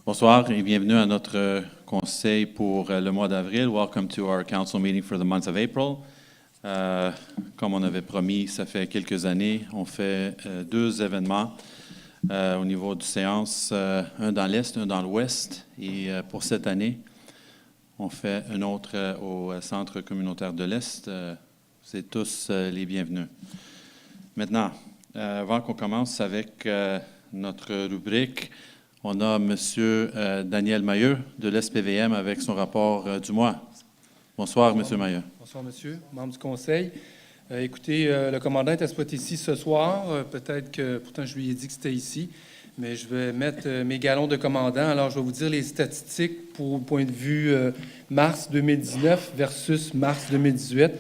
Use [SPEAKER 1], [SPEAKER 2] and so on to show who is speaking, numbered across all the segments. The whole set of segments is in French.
[SPEAKER 1] Bonsoir et bienvenue à notre conseil pour le mois d'avril. Welcome to our council meeting for the month of April. Comme on avait promis, ça fait quelques années, on fait deux événements au niveau de séance, un dans l'Est, un dans l'Ouest. Et pour cette année, on fait un autre au Centre communautaire de l'Est. Vous êtes tous les bienvenus. Maintenant, avant qu'on commence avec notre rubrique, on a M. Daniel Mailleux de l'SPVM avec son rapport du mois. Bonsoir, M. Mailleux.
[SPEAKER 2] Bonsoir, monsieur, membre du conseil. Écoutez, le commandant est exploité ici ce soir. Peut-être que, pourtant, je lui ai dit que c'était ici, mais je vais mettre mes galons de commandant. Alors, je vais vous dire les statistiques pour le point de vue mars 2019 versus mars 2018.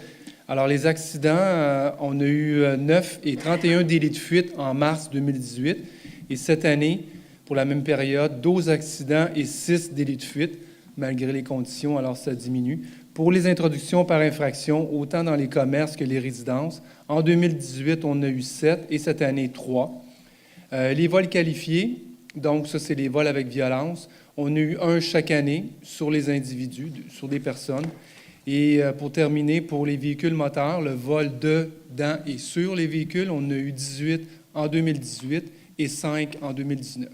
[SPEAKER 2] Alors, les accidents, on a eu 9 et 31 délits de fuite en mars 2018. Et cette année, pour la même période, 12 accidents et 6 délits de fuite, malgré les conditions, alors ça diminue. Pour les introductions par infraction, autant dans les commerces que les résidences, en 2018, on a eu 7 et cette année, 3. Les vols qualifiés, donc ça, c'est les vols avec violence, on a eu 1 chaque année sur les individus, sur des personnes. Et pour terminer, pour les véhicules moteurs, le vol de, dans et sur les véhicules, on a eu 18 en 2018 et 5 en 2019.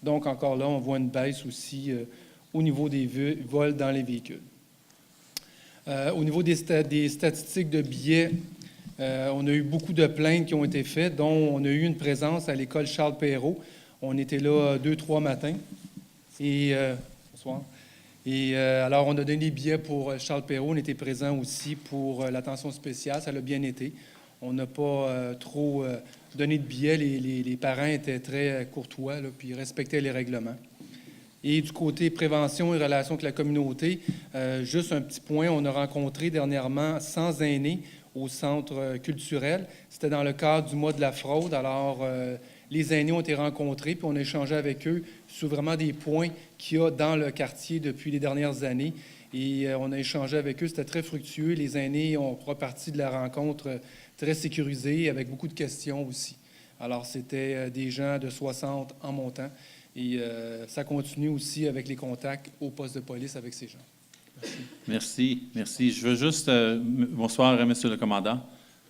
[SPEAKER 2] Donc, encore là, on voit une baisse aussi au niveau des vols dans les véhicules. Au niveau des statistiques de billets, on a eu beaucoup de plaintes qui ont été faites, dont on a eu une présence à l'école Charles-Perrault. On était là 2-3 matins. Et, bonsoir. Et alors, on a donné des billets pour Charles-Perrault. On était présent aussi pour l'attention spéciale. Ça l'a bien été. On n'a pas trop donné de billets. Les parents étaient très courtois, là, puis respectaient les règlements. Et du côté prévention et relations avec la communauté, juste un petit point, on a rencontré dernièrement 100 aînés au centre culturel. C'était dans le cadre du mois de la fraude. Alors, les aînés ont été rencontrés, puis on a échangé avec eux sur vraiment des points qu'il y a dans le quartier depuis les dernières années. Et on a échangé avec eux, c'était très fructueux. Les aînés ont reparti de la rencontre très sécurisés, avec beaucoup de questions aussi. Alors, c'était des gens de 60 en montant. Et ça continue aussi avec les contacts au poste de police avec ces gens.
[SPEAKER 1] Merci. Merci. Je veux juste... bonsoir, M. le commandant.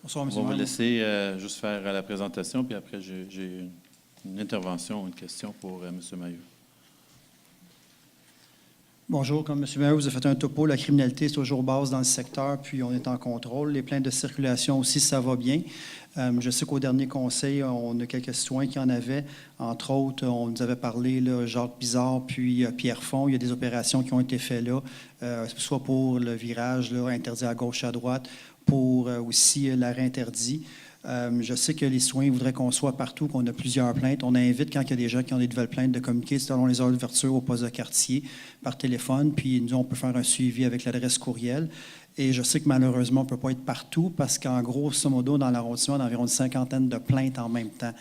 [SPEAKER 3] Bonsoir, M.
[SPEAKER 1] On va vous laisser juste faire la présentation, puis après, j'ai une intervention, une question pour M. Mailleux.
[SPEAKER 3] Bonjour, comme M. Mailleux vous a fait un topo, la criminalité est toujours basse dans le secteur, puis on est en contrôle. Les plaintes de circulation aussi, ça va bien. Je sais qu'au dernier conseil, on a quelques citoyens qui en avaient. Entre autres, on nous avait parlé, là, Jacques Bizard, puis Pierre Font. Il y a des opérations qui ont été faites là, soit pour le virage là, interdit à gauche et à droite, pour aussi l'arrêt interdit. Je sais que les citoyens voudraient qu'on soit partout, qu'on a plusieurs plaintes. On invite, quand il y a des gens qui ont des nouvelles plaintes, de communiquer selon les heures d'ouverture au poste de quartier par téléphone. Puis nous, on peut faire un suivi avec l'adresse courriel. Et je sais que malheureusement, on ne peut pas être partout parce qu'en grosso modo, dans l'arrondissement, il y a environ une cinquantaine de plaintes en même temps.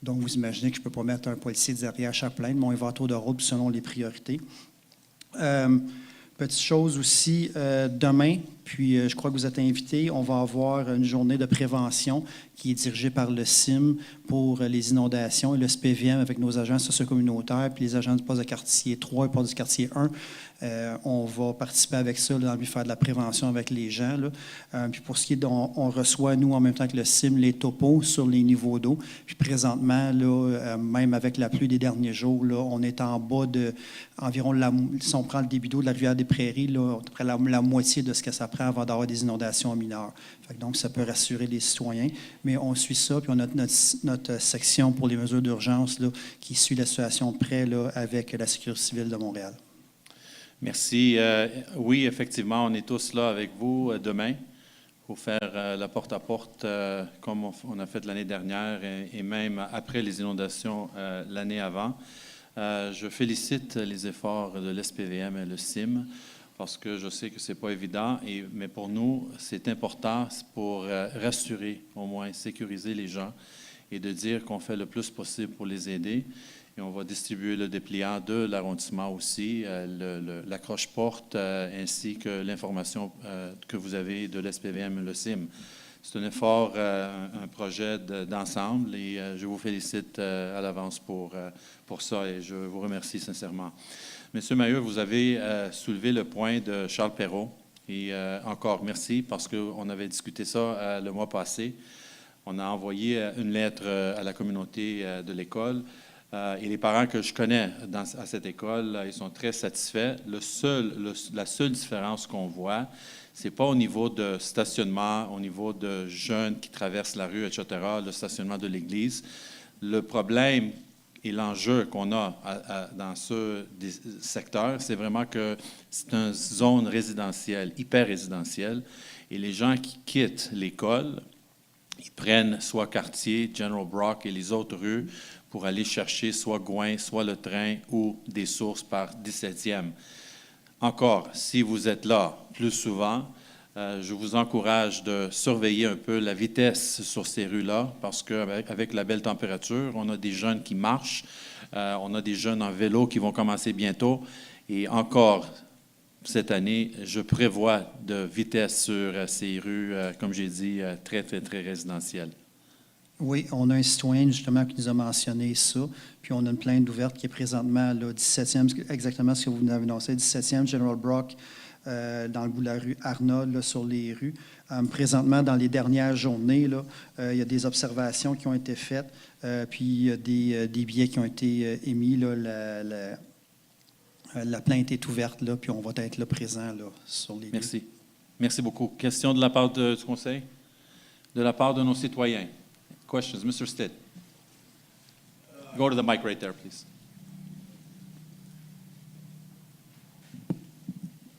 [SPEAKER 3] Donc, vous imaginez que je ne peux pas mettre un policier derrière chaque plainte, mais on y va à tour de rôle selon les priorités. Petite chose aussi, demain, puis je crois que vous êtes invités, on va avoir une journée de prévention qui est dirigée par le CIM pour les inondations et le SPVM avec nos agents socio-communautaires puis les agents du poste de quartier 3 et poste du quartier 1. On va participer avec ça, là, dans le but de faire de la prévention avec les gens. Là. Puis pour ce qui est, on reçoit, nous, en même temps que le CIM, les topos sur les niveaux d'eau. Puis présentement, là, même avec la pluie des derniers jours, là, on est en bas de environ, si on prend le débit d'eau de la rivière des Prairies, là, à peu près la moitié de ce que ça prend avant d'avoir des inondations mineures. Donc, ça peut rassurer les citoyens. Mais on suit ça, puis on a notre section pour les mesures d'urgence là, qui suit la situation de près là, avec la Sécurité civile de Montréal.
[SPEAKER 1] Merci. Oui, effectivement, on est tous là avec vous demain pour faire la porte-à-porte comme on a fait l'année dernière et même après les inondations l'année avant. Je félicite les efforts de l'SPVM et le CIM parce que je sais que ce n'est pas évident, mais pour nous, c'est important pour rassurer, au moins sécuriser les gens et de dire qu'on fait le plus possible pour les aider. Et on va distribuer le dépliant de l'arrondissement aussi, l'accroche-porte, ainsi que l'information que vous avez de l'SPVM et le CIM. C'est un effort, un projet d'ensemble et je vous félicite à l'avance pour ça et je vous remercie sincèrement. Monsieur Maheu, vous avez soulevé le point de Charles Perrault et encore merci parce qu'on avait discuté ça le mois passé. On a envoyé une lettre à la communauté de l'école et les parents que je connais à cette école, ils sont très satisfaits. La seule différence qu'on voit, c'est pas au niveau de stationnement, au niveau de jeunes qui traversent la rue, etc., le stationnement de l'église. Le problème et l'enjeu qu'on a dans ce secteur, c'est vraiment que c'est une zone résidentielle, hyper résidentielle, et les gens qui quittent l'école, ils prennent soit Cartier, General Brock et les autres rues pour aller chercher soit Gouin, soit le train ou des sources par 17e. Encore, si vous êtes là plus souvent, je vous encourage de surveiller un peu la vitesse sur ces rues-là parce qu'avec la belle température, on a des jeunes qui marchent, on a des jeunes en vélo qui vont commencer bientôt. Et encore, cette année, je prévois de vitesse sur ces rues, comme j'ai dit, très, très, très résidentielles.
[SPEAKER 3] Oui, on a un citoyen justement qui nous a mentionné ça. Puis on a une plainte ouverte qui est présentement là, 17e, exactement ce que vous nous avez annoncé, 17e General Brock, dans le bout de la rue Arnold, là, sur les rues. Présentement, dans les dernières journées, là, il y a des observations qui ont été faites, puis il y a des billets qui ont été émis. Là, la plainte est ouverte, là, puis on va être là présent là, sur les lieux.
[SPEAKER 1] Merci. Merci beaucoup. Question de la part du Conseil? De la part de nos citoyens? Questions? Mr. Stitt. Go to the mic right there, please.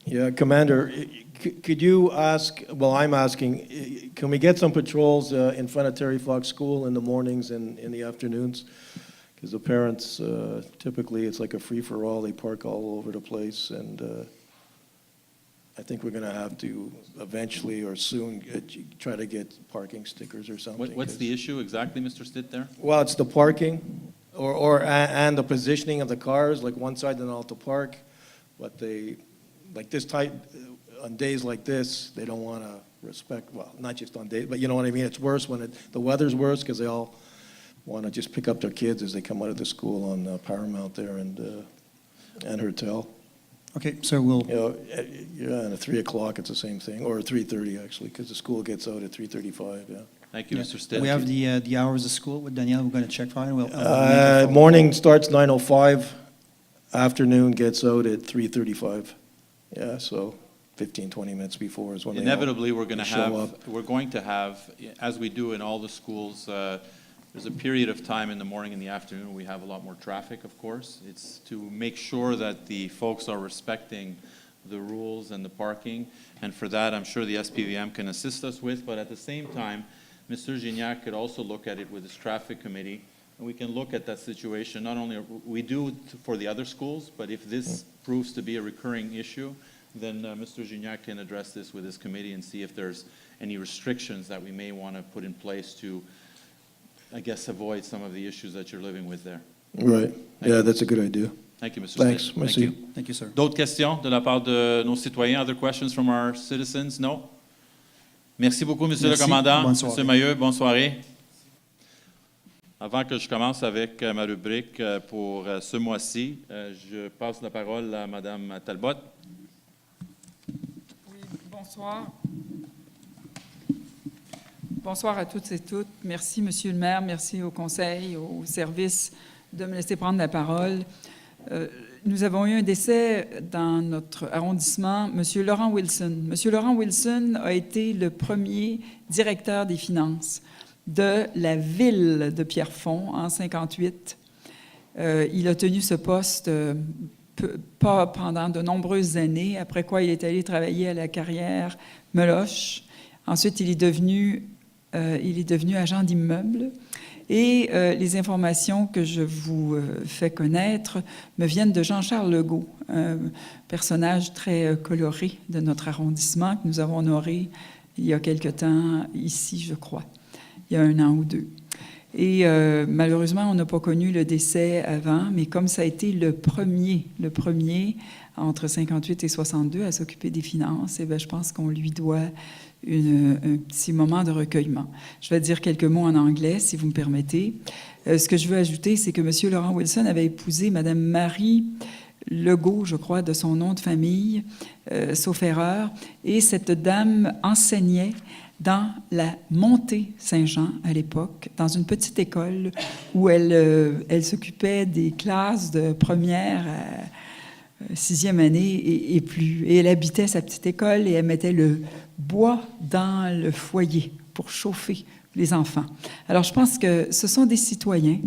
[SPEAKER 4] Yeah, Commander, could you ask, well, I'm asking, can we get some patrols in front of Terry Fox School in the mornings and in the afternoons? Because the parents, typically, it's like a free-for-all. They park all over the place, and I think we're going to have to eventually or soon try to get parking stickers or something.
[SPEAKER 1] What's the issue exactly, Mr. Stitt, there?
[SPEAKER 4] Well, it's the parking and the positioning of the cars, like one side and all to park, but they, like this type, on days like this, they don't want to respect, well, not just on days, but you know what I mean? It's worse when the weather's worse because they all want to just pick up their kids as they come out of the school on Paramount there and Hertel.
[SPEAKER 3] Okay, so we'll...
[SPEAKER 4] You know, yeah, and at 3 o'clock, it's the same thing, or 3:30 actually, because the school gets out at 3:35, yeah.
[SPEAKER 1] Thank you, Mr. Stitt.
[SPEAKER 3] We have the hours of school with Danielle. We're going to check for it. We'll
[SPEAKER 4] Morning starts 9:05, afternoon gets out at 3:35. Yeah, so 15, 20 minutes before is when
[SPEAKER 1] Inevitably, we're going to have, as we do in all the schools, there's a period of time in the morning and the afternoon we have a lot more traffic, of course. It's to make sure that the folks are respecting the rules and the parking, and for that, I'm sure the SPVM can assist us with, but at the same time, Mr. Gignac could also look at it with his traffic committee, and we can look at that situation. Not only we do for the other schools, but if this proves to be a recurring issue, then Mr. Gignac can address this with his committee and see if there's any restrictions that we may want to put in place to, I guess, avoid some of the issues that you're living with there.
[SPEAKER 4] Right. Yeah, that's a good idea.
[SPEAKER 1] Thank you, Mr.
[SPEAKER 4] Thanks.
[SPEAKER 1] Stitt.
[SPEAKER 4] Merci.
[SPEAKER 1] Thank you.
[SPEAKER 3] Thank you, sir.
[SPEAKER 1] D'autres questions de la part de nos citoyens? Other questions from our citizens? No? Merci beaucoup, Monsieur le
[SPEAKER 3] Merci.
[SPEAKER 1] Commandant.
[SPEAKER 3] Bonne soirée.
[SPEAKER 1] Monsieur Maheu, bonne soirée. Avant que je commence avec ma rubrique pour ce mois-ci, je passe la parole à Madame Talbot.
[SPEAKER 5] Oui, bonsoir. Bonsoir à toutes et toutes. Merci, Monsieur le maire. Merci au conseil, au service de me laisser prendre la parole. Nous avons eu un décès dans notre arrondissement, Monsieur Laurent Wilson. Monsieur Laurent Wilson a été le premier directeur des finances de la ville de Pierrefonds en 1958. Il a tenu ce poste pas pendant de nombreuses années, après quoi il est allé travailler à la carrière Meloche. Ensuite, il est devenu agent d'immeuble. Et les informations que je vous fais connaître me viennent de Jean-Charles Legault, un personnage très coloré de notre arrondissement que nous avons honoré il y a quelque temps ici, je crois, il y a 1 an ou 2. Et malheureusement, on n'a pas connu le décès avant, mais comme ça a été le premier entre 58 et 62 à s'occuper des finances, eh bien, je pense qu'on lui doit un petit moment de recueillement. Je vais dire quelques mots en anglais, si vous me permettez. Ce que je veux ajouter, c'est que M. Laurent Wilson avait épousé Mme Marie Legault, je crois, de son nom de famille, sauf erreur, et cette dame enseignait dans la Montée Saint-Jean à l'époque, dans une petite école où elle s'occupait des classes de première à 6e année et plus. Et elle habitait sa petite école et elle mettait le bois dans le foyer pour chauffer les enfants. Alors, je pense que ce sont des citoyens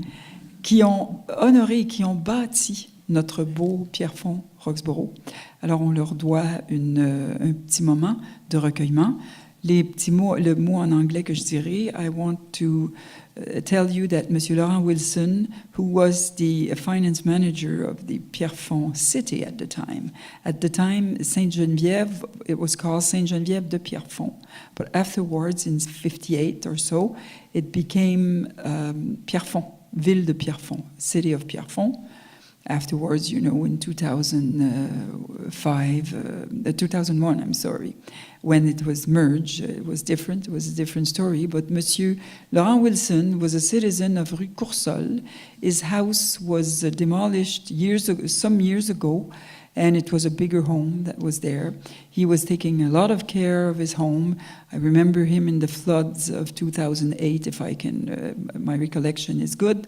[SPEAKER 5] qui ont honoré, qui ont bâti notre beau Pierrefonds Roxborough. Alors, on leur doit un petit moment de recueillement. Les petits mots, le mot en anglais que je dirais, I want to tell you that M. Laurent Wilson, who was the finance manager of the Pierrefonds city at the time Sainte-Geneviève, it was called Sainte-Geneviève de Pierrefonds, but afterwards, in 58 or so, it became Pierrefonds, ville de Pierrefonds, city of Pierrefonds. Afterwards, you know, in 2001, I'm sorry, when it was merged, it was different. It was a different story. But Monsieur Laurent Wilson was a citizen of Rue Coursol. His house was demolished some years ago, and it was a bigger home that was there. He was taking a lot of care of his home. I remember him in the floods of 2008, if I can, my recollection is good.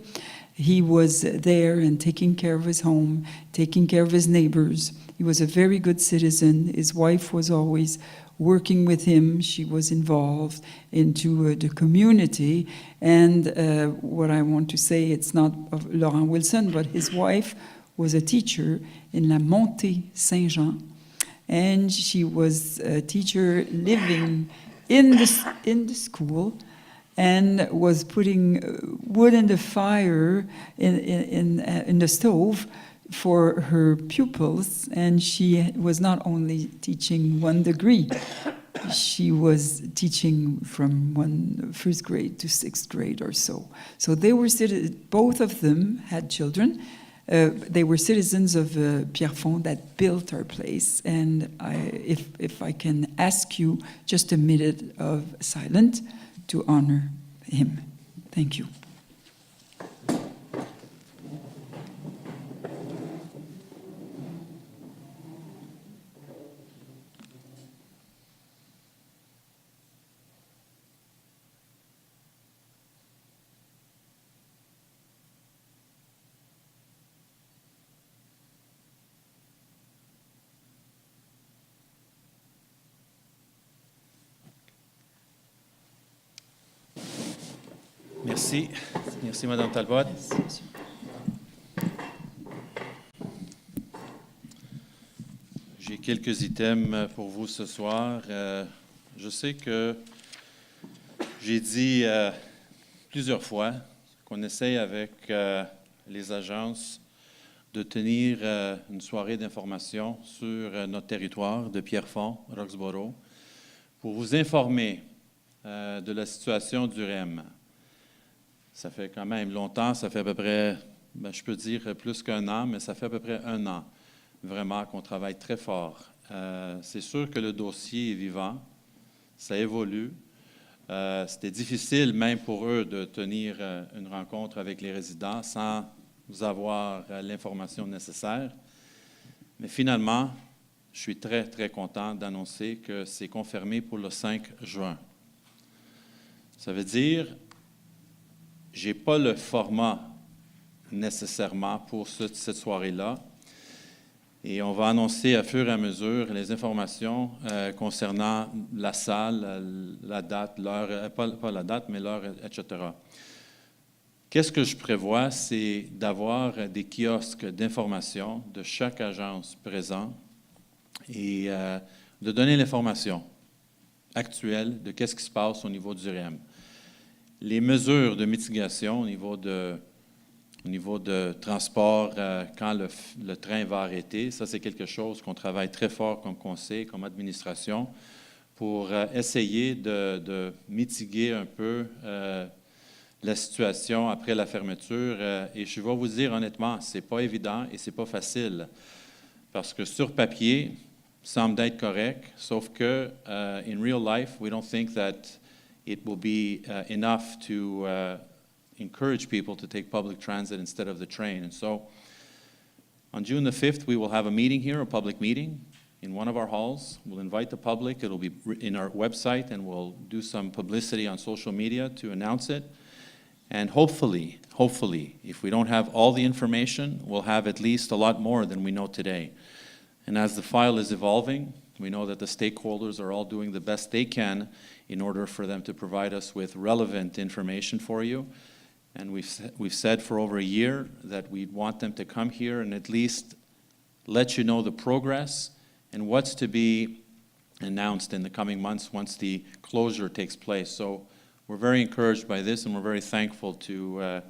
[SPEAKER 5] He was there and taking care of his home, taking care of his neighbors. He was a very good citizen. His wife was always working with him. She was involved into the community. And what I want to say, it's not of Laurent Wilson, but his wife was a teacher in La Montée Saint-Jean. And she was a teacher living in the school, and was putting wood in the fire in the stove for her pupils. And she was not only teaching 1 degree, she was teaching from first grade to 6th grade or so. So they were both of them had children. They were citizens of Pierrefonds that built our place. And if I can ask you just a minute of silence to honor him. Thank you.
[SPEAKER 1] Merci. Merci, Mme Talbot.
[SPEAKER 5] Merci,
[SPEAKER 1] J'ai quelques items pour vous ce soir. Je sais que j'ai dit plusieurs fois qu'on essaye avec les agences de tenir une soirée d'information sur notre territoire de Pierrefonds, Roxborough, pour vous informer de la situation du REM. Ça fait quand même longtemps, ça fait à peu près, je peux dire plus qu'1 an, mais ça fait à peu près 1 an, vraiment, qu'on travaille très fort. C'est sûr que le dossier est vivant, ça évolue. C'était difficile même pour eux de tenir une rencontre avec les résidents sans avoir l'information nécessaire. Mais finalement, je suis très, très content d'annoncer que c'est confirmé pour le 5 juin. Ça veut dire je n'ai pas le format nécessairement pour cette soirée-là. Et on va annoncer à fur et à mesure les informations concernant la salle, la date, l'heure, pas la date, mais l'heure, etc. Qu'est-ce que je prévois? C'est d'avoir des kiosques d'information de chaque agence présente et de donner l'information actuelle de qu'est-ce qui se passe au niveau du REM. Les mesures de mitigation au niveau de transport, quand le train va arrêter, ça c'est quelque chose qu'on travaille très fort comme conseil, comme administration, pour essayer de mitiguer un peu la situation après la fermeture. Et je vais vous dire honnêtement, c'est pas évident et c'est pas facile. Parce que sur papier, semble être correct, sauf que in real life, we don't think that it will be enough to encourage people to take public transit instead of the train. And so on June the 5th, we will have a meeting here, a public meeting in one of our halls. We'll invite the public. It'll be in our website, and we'll do some publicity on social media to announce it. And hopefully, if we don't have all the information, we'll have at least a lot more than we know today. And as the file is evolving, we know that the stakeholders are all doing the best they can in order for them to provide us with relevant information for you. And we've said for over a year that we want them to come here and at least let you know the progress and what's to be announced in the coming months once the closure takes place. So we're very encouraged by this, and we're very thankful to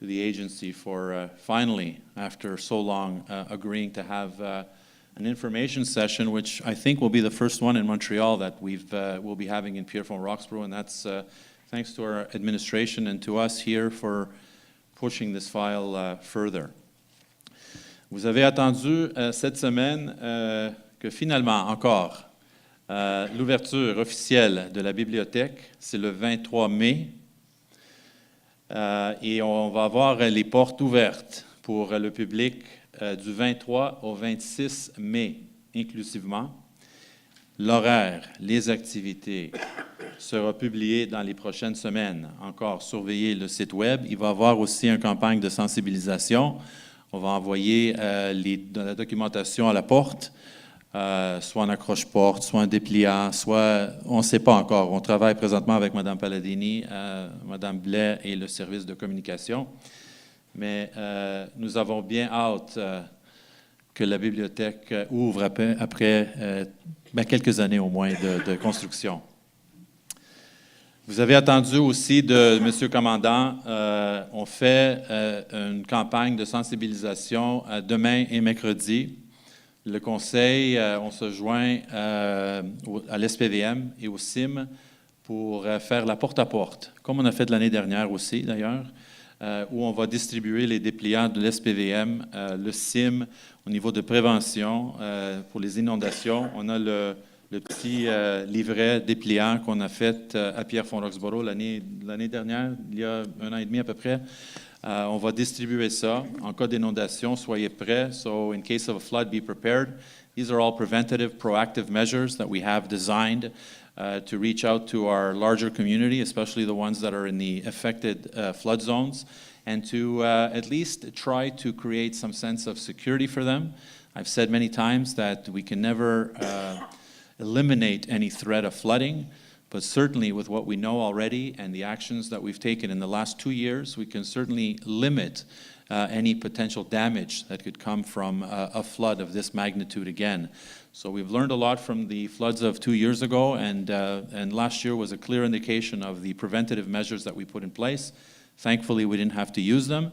[SPEAKER 1] the agency for finally, after so long, agreeing to have an information session, which I think will be the first one in Montreal that we'll be having in Pierrefonds Roxborough, and that's thanks to our administration and to us here for pushing this file further. Vous avez attendu cette semaine que finalement, encore, l'ouverture officielle de la bibliothèque, c'est le 23 mai, et on va avoir les portes ouvertes pour le public du 23 au 26 mai inclusivement. L'horaire, les activités sera publié dans les prochaines semaines. Encore, surveillez le site web. Il va y avoir aussi une campagne de sensibilisation. On va envoyer de la documentation à la porte, soit en accroche-porte, soit en dépliant, soit, on ne sait pas encore. On travaille présentement avec Mme Palladini, Mme Blais et le service de communication. Mais nous avons bien hâte que la bibliothèque ouvre après quelques années au moins de construction. Vous avez entendu aussi de M. le Commandant, on fait une campagne de sensibilisation demain et mercredi. Le Conseil, on se joint à l'SPVM et au CIM pour faire la porte-à-porte, comme on a fait l'année dernière aussi d'ailleurs, où on va distribuer les dépliants de l'SPVM, le CIM au niveau de prévention pour les inondations. On a le petit livret dépliant qu'on a fait à Pierrefonds-Roxborough l'année dernière, il y a 1 an et demi à peu près. On va distribuer ça. En cas d'inondation, soyez prêts. So in case of a flood, be prepared. These are all preventative, proactive measures that we have designed to reach out to our larger community, especially the ones that are in the affected flood zones, and to at least try to create some sense of security for them. I've said many times that we can never eliminate any threat of flooding, but certainly with what we know already and the actions that we've taken in the last 2 years, we can certainly limit any potential damage that could come from a flood of this magnitude again. So we've learned a lot from the floods of 2 years ago, and last year was a clear indication of the preventative measures that we put in place. Thankfully, we didn't have to use them,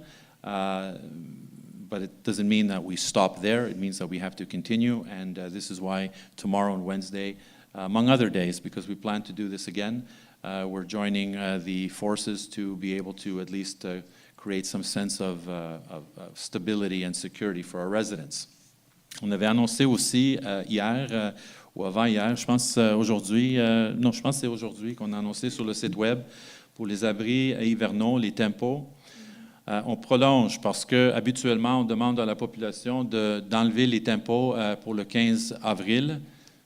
[SPEAKER 1] but it doesn't mean that we stop there. It means that we have to continue, and this is why tomorrow and Wednesday, among other days, because we plan to do this again, we're joining the forces to be able to at least create some sense of stability and security for our residents. On avait annoncé aussi hier, ou avant-hier, je pense aujourd'hui, non, je pense que c'est aujourd'hui qu'on a annoncé sur le site web pour les abris hivernaux, les tempos. On prolonge parce que habituellement on demande à la population d'enlever les tempos pour le 15 avril.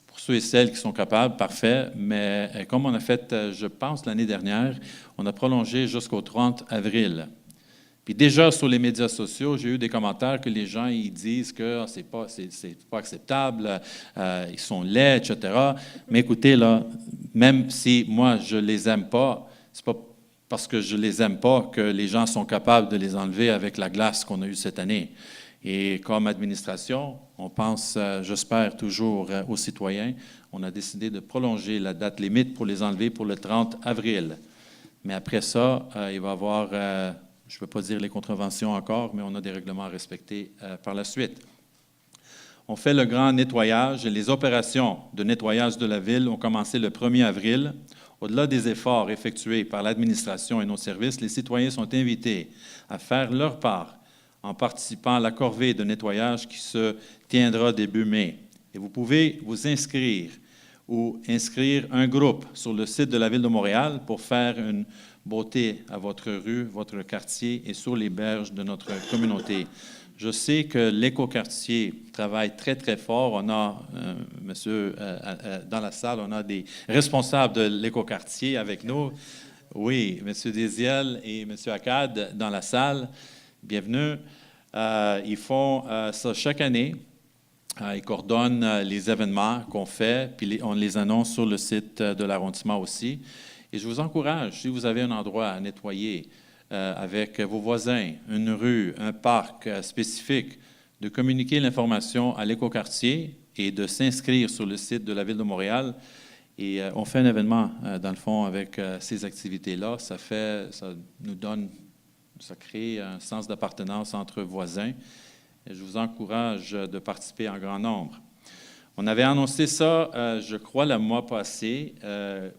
[SPEAKER 1] Pour ceux et celles qui sont capables, parfait, mais comme on a fait, je pense, l'année dernière, on a prolongé jusqu'au 30 avril. Puis déjà, sur les médias sociaux, j'ai eu des commentaires que les gens ils disent que c'est pas acceptable, ils sont laids, etc. Mais écoutez, là, même si moi, je les aime pas, c'est pas parce que je les aime pas que les gens sont capables de les enlever avec la glace qu'on a eue cette année. Et comme administration, on pense, j'espère, toujours aux citoyens. On a décidé de prolonger la date limite pour les enlever pour le 30 avril. Mais après ça, il va y avoir, je ne veux pas dire les contraventions encore, mais on a des règlements à respecter par la suite. On fait le grand nettoyage et les opérations de nettoyage de la ville ont commencé le 1er avril. Au-delà des efforts effectués par l'administration et nos services, les citoyens sont invités à faire leur part en participant à la corvée de nettoyage qui se tiendra début mai. Et vous pouvez vous inscrire ou inscrire un groupe sur le site de la Ville de Montréal pour faire une beauté à votre rue, votre quartier et sur les berges de notre communauté. Je sais que l'écoquartier travaille très, très fort. On a, monsieur, dans la salle, on a des responsables de l'écoquartier avec nous. Oui, monsieur Desiel et monsieur Akkad dans la salle. Bienvenue. Ils font ça chaque année. Ils coordonnent les événements qu'on fait, puis on les annonce sur le site de l'arrondissement aussi. Et je vous encourage, si vous avez un endroit à nettoyer, avec vos voisins, une rue, un parc spécifique, de communiquer l'information à l'écoquartier et de s'inscrire sur le site de la Ville de Montréal. Et on fait un événement, dans le fond, avec ces activités-là. Ça crée un sens d'appartenance entre voisins. Et je vous encourage de participer en grand nombre. On avait annoncé ça, je crois, le mois passé,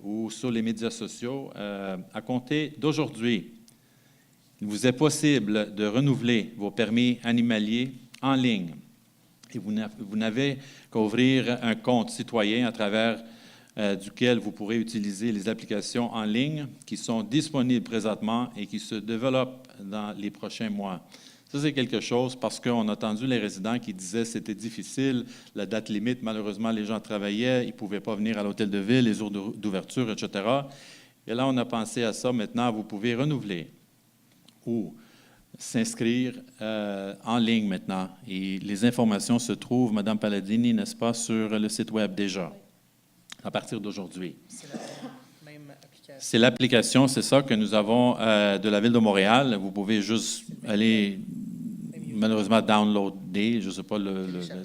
[SPEAKER 1] ou sur les médias sociaux, à compter d'aujourd'hui. Il vous est possible de renouveler vos permis animaliers en ligne. Et vous n'avez qu'à ouvrir un compte citoyen à travers duquel vous pourrez utiliser les applications en ligne qui sont disponibles présentement et qui se développent dans les prochains mois. Ça, c'est quelque chose parce qu'on a entendu les résidents qui disaient que c'était difficile, la date limite, malheureusement, les gens travaillaient, ils ne pouvaient pas venir à l'hôtel de ville, les jours d'ouverture, etc. Et là, on a pensé à ça. Maintenant, vous pouvez renouveler ou s'inscrire en ligne maintenant. Et les informations se trouvent, Mme Palladini, n'est-ce pas, sur le site Web déjà, à partir d'aujourd'hui.
[SPEAKER 6] C'est la même application.
[SPEAKER 1] C'est l'application, c'est ça, que nous avons de la Ville de Montréal. Vous pouvez juste aller, malheureusement, downloader, je ne sais pas,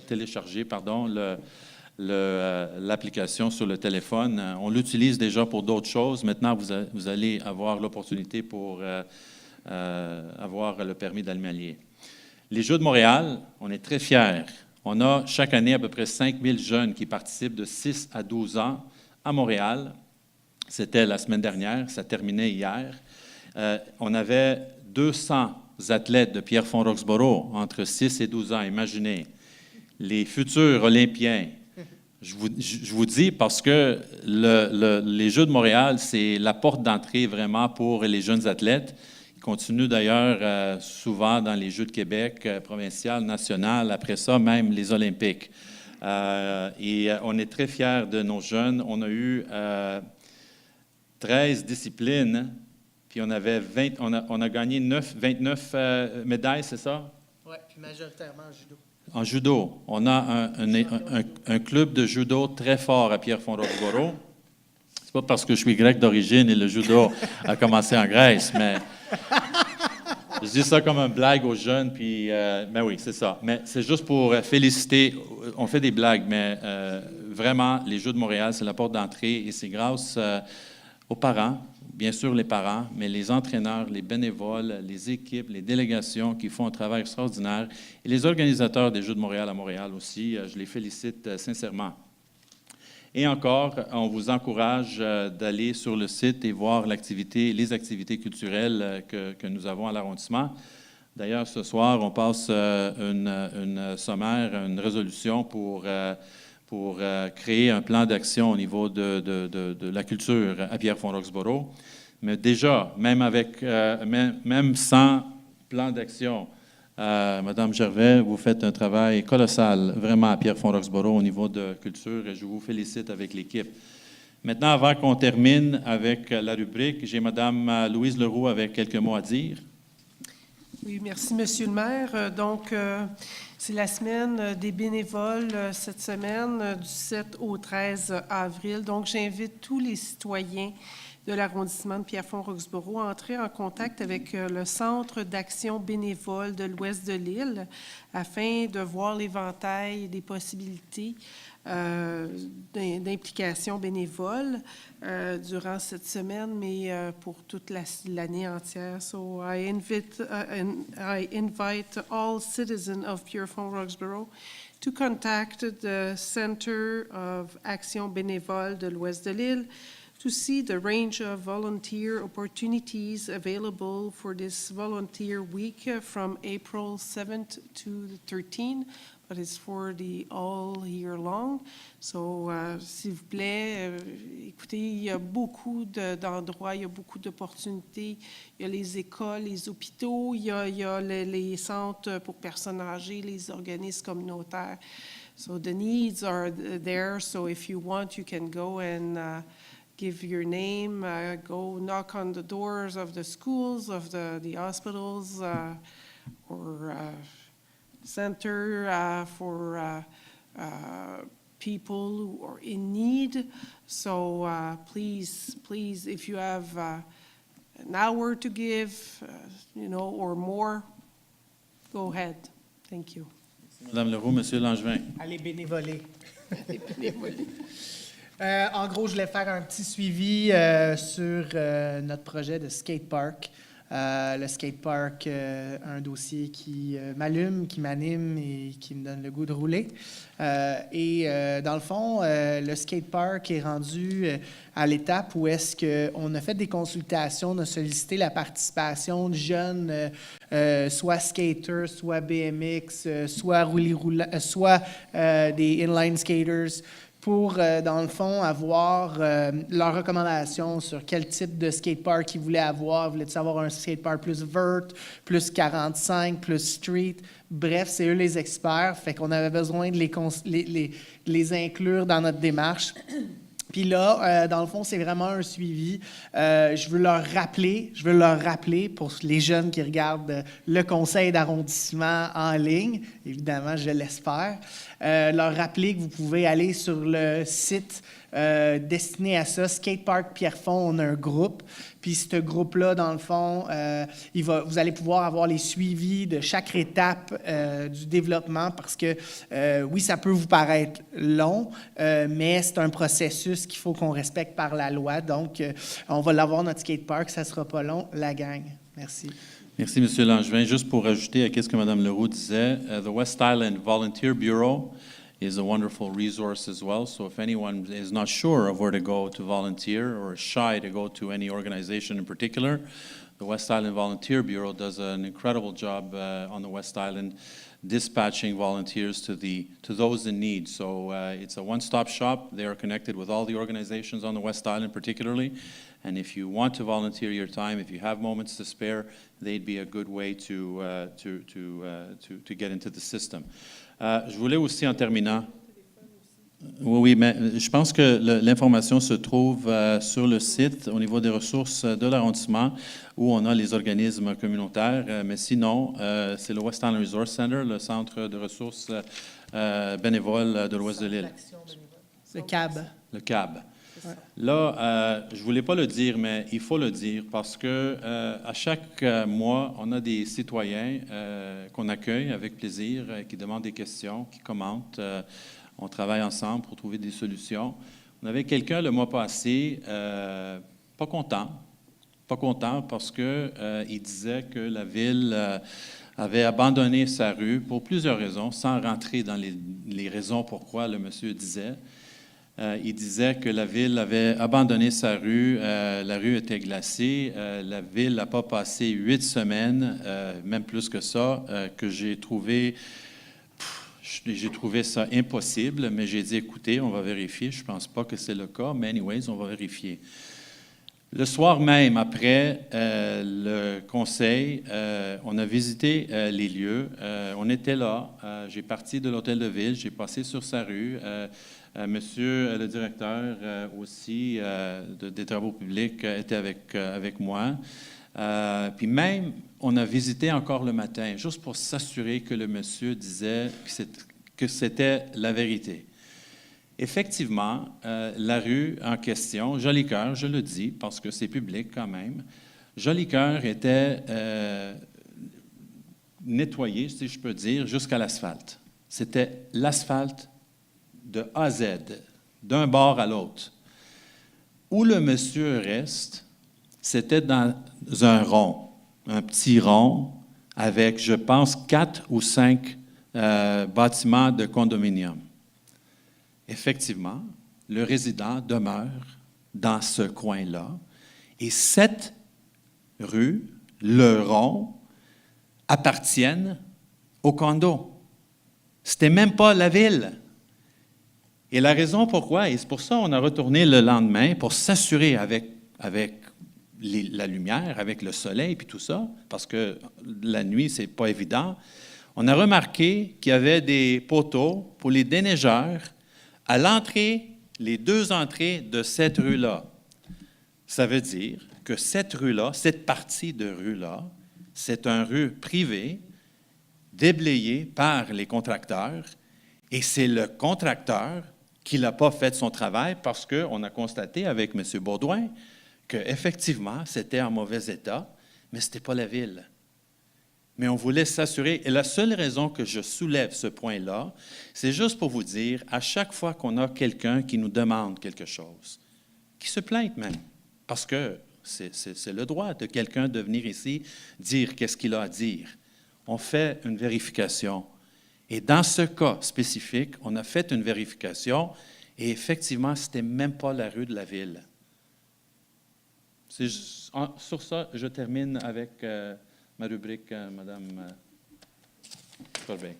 [SPEAKER 1] télécharger, pardon, l'application sur le téléphone. On l'utilise déjà pour d'autres choses. Maintenant, vous allez avoir l'opportunité pour avoir le permis d'animalier. Les Jeux de Montréal, on est très fiers. On a chaque année à peu près 5 000 jeunes qui participent de 6 à 12 ans à Montréal. C'était la semaine dernière, ça terminait hier. On avait 200 athlètes de Pierrefonds-Roxboro entre 6 et 12 ans. Imaginez, les futurs Olympiens. Je vous dis parce que les Jeux de Montréal, c'est la porte d'entrée vraiment pour les jeunes athlètes. Ils continuent d'ailleurs souvent dans les Jeux de Québec, provincial, national, après ça, même les Olympiques. Et on est très fiers de nos jeunes. On a eu 13 disciplines, puis on a gagné 29 médailles, c'est ça?
[SPEAKER 6] Oui, puis majoritairement en judo.
[SPEAKER 1] En judo. On a un club de judo très fort à Pierrefonds-Roxboro. C'est pas parce que je suis grec d'origine et le judo a commencé en Grèce, mais je dis ça comme une blague aux jeunes, puis ben oui, c'est ça. Mais c'est juste pour féliciter. On fait des blagues, mais vraiment, les Jeux de Montréal, c'est la porte d'entrée et c'est grâce aux parents, bien sûr les parents, mais les entraîneurs, les bénévoles, les équipes, les délégations qui font un travail extraordinaire et les organisateurs des Jeux de Montréal à Montréal aussi, je les félicite sincèrement. Et encore, on vous encourage d'aller sur le site et voir les activités culturelles que nous avons à l'arrondissement. D'ailleurs, ce soir, on passe une sommaire, une résolution pour créer un plan d'action au niveau de la culture à Pierrefonds-Roxboro. Mais déjà, même sans plan d'action, Madame Gervais, vous faites un travail colossal, vraiment à Pierrefonds-Roxboro au niveau de culture, et je vous félicite avec l'équipe. Maintenant, avant qu'on termine avec la rubrique, j'ai Madame Louise Leroux avec quelques mots à dire.
[SPEAKER 6] Oui, merci, Monsieur le maire. Donc, c'est la semaine des bénévoles cette semaine, du 7 au 13 avril. Donc, j'invite tous les citoyens de l'arrondissement de Pierrefonds-Roxboro à entrer en contact avec le Centre d'action bénévole de l'Ouest de l'île afin de voir l'éventail des possibilités d'implication bénévole durant cette semaine, mais pour toute l'année entière. So I invite all citizens of Pierrefonds-Roxboro to contact the Center of Action bénévole de l'Ouest de l'île to see the range of volunteer opportunities available for this volunteer week from April 7th to the 13th, but it's for the all year long. So, s'il vous plaît, écoutez, il y a beaucoup d'endroits, il y a beaucoup d'opportunités. Il y a les écoles, les hôpitaux, il y a les centres pour personnes âgées, les organismes communautaires. So the needs are there. So if you want, you can go and give your name, go knock on the doors of the schools, of the hospitals, or center for people who are in need. So please, if you have an hour to give, or more, go ahead. Thank you.
[SPEAKER 1] Madame Leroux, Monsieur Langevin.
[SPEAKER 7] Allez bénévoler. En gros, je voulais faire un petit suivi sur notre projet de skatepark. Le skatepark, un dossier qui m'allume, qui m'anime et qui me donne le goût de rouler. Dans le fond, le skatepark est rendu à l'étape où est-ce qu'on a fait des consultations, on a sollicité la participation de jeunes, soit skaters, soit BMX, soit roulis-roulants, soit des inline skaters, pour, dans le fond, avoir leurs recommandations sur quel type de skatepark ils voulaient avoir. Voulaient-ils avoir un skatepark plus vert, plus 45, plus street? Bref, c'est eux les experts. Fait qu'on avait besoin de les inclure dans notre démarche. Puis là, dans le fond, c'est vraiment un suivi. Je veux leur rappeler pour les jeunes qui regardent le conseil d'arrondissement en ligne, évidemment, je l'espère, leur rappeler que vous pouvez aller sur le site destiné à ça, Skatepark Pierrefonds, on a un groupe. Puis ce groupe-là, dans le fond, vous allez pouvoir avoir les suivis de chaque étape du développement parce que, oui, ça peut vous paraître long, mais c'est un processus qu'il faut qu'on respecte par la loi. Donc, on va l'avoir, notre skatepark, ça ne sera pas long, la gang. Merci.
[SPEAKER 1] Merci, M. Langevin. Juste pour ajouter à ce que Mme Leroux disait, the West Island Volunteer Bureau is a wonderful resource as well. So if anyone is not sure of where to go to volunteer or shy to go to any organization in particular, the West Island Volunteer Bureau does an incredible job on the West Island dispatching volunteers to those in need. So it's a one-stop shop. They are connected with all the organizations on the West Island particularly. And if you want to volunteer your time, if you have moments to spare, they'd be a good way to get into the system. Je voulais aussi, en terminant, oui, mais je pense que l'information se trouve sur le site au niveau des ressources de l'arrondissement où on a les organismes communautaires. Mais sinon, c'est le West Island Resource Center, le centre de ressources bénévoles de l'ouest de l'île.
[SPEAKER 7] Le CAB.
[SPEAKER 1] Le CAB. Là, je ne voulais pas le dire, mais il faut le dire parce que à chaque mois, on a des citoyens qu'on accueille avec plaisir, qui demandent des questions, qui commentent. On travaille ensemble pour trouver des solutions. On avait quelqu'un le mois passé, pas content parce qu'il disait que la ville avait abandonné sa rue pour plusieurs raisons, sans rentrer dans les raisons pourquoi le monsieur disait. Il disait que la ville avait abandonné sa rue, la rue était glacée, la ville n'a pas passé 8 semaines, même plus que ça, que j'ai trouvé ça impossible, mais j'ai dit, écoutez, on va vérifier, je ne pense pas que c'est le cas, mais anyways, on va vérifier. Le soir même, après le conseil, on a visité les lieux, on était là, j'ai parti de l'hôtel de ville, j'ai passé sur sa rue, monsieur le directeur aussi des travaux publics était avec moi. Puis même, on a visité encore le matin, juste pour s'assurer que le monsieur disait que c'était la vérité. Effectivement, la rue en question, Jolicoeur, je le dis parce que c'est public quand même, Jolicoeur était nettoyé, si je peux dire, jusqu'à l'asphalte. C'était l'asphalte de A à Z, d'un bord à l'autre. Où le monsieur reste, c'était dans un rond, un petit rond, avec, je pense, 4 ou 5 bâtiments de condominium. Effectivement, le résident demeure dans ce coin-là. Et 7 rues, le rond, appartiennent au condo. C'était même pas la ville. Et la raison pourquoi, et c'est pour ça qu'on a retourné le lendemain, pour s'assurer avec la lumière, avec le soleil puis tout ça, parce que la nuit, c'est pas évident, on a remarqué qu'il y avait des poteaux pour les déneigeurs à l'entrée, les 2 entrées de cette rue-là. Ça veut dire que cette rue-là, cette partie de rue-là, c'est une rue privée, déblayée par les contracteurs, et c'est le contracteur qui n'a pas fait son travail parce qu'on a constaté avec M. Baudouin qu'effectivement, c'était en mauvais état, mais ce n'était pas la ville. Mais on voulait s'assurer, et la seule raison que je soulève ce point-là, c'est juste pour vous dire, à chaque fois qu'on a quelqu'un qui nous demande quelque chose, qui se plaint même, parce que c'est le droit de quelqu'un de venir ici dire qu'est-ce qu'il a à dire. On fait une vérification. Et dans ce cas spécifique, on a fait une vérification et effectivement, ce n'était même pas la rue de la ville. Sur ça, je termine avec ma rubrique, Madame Corbeil.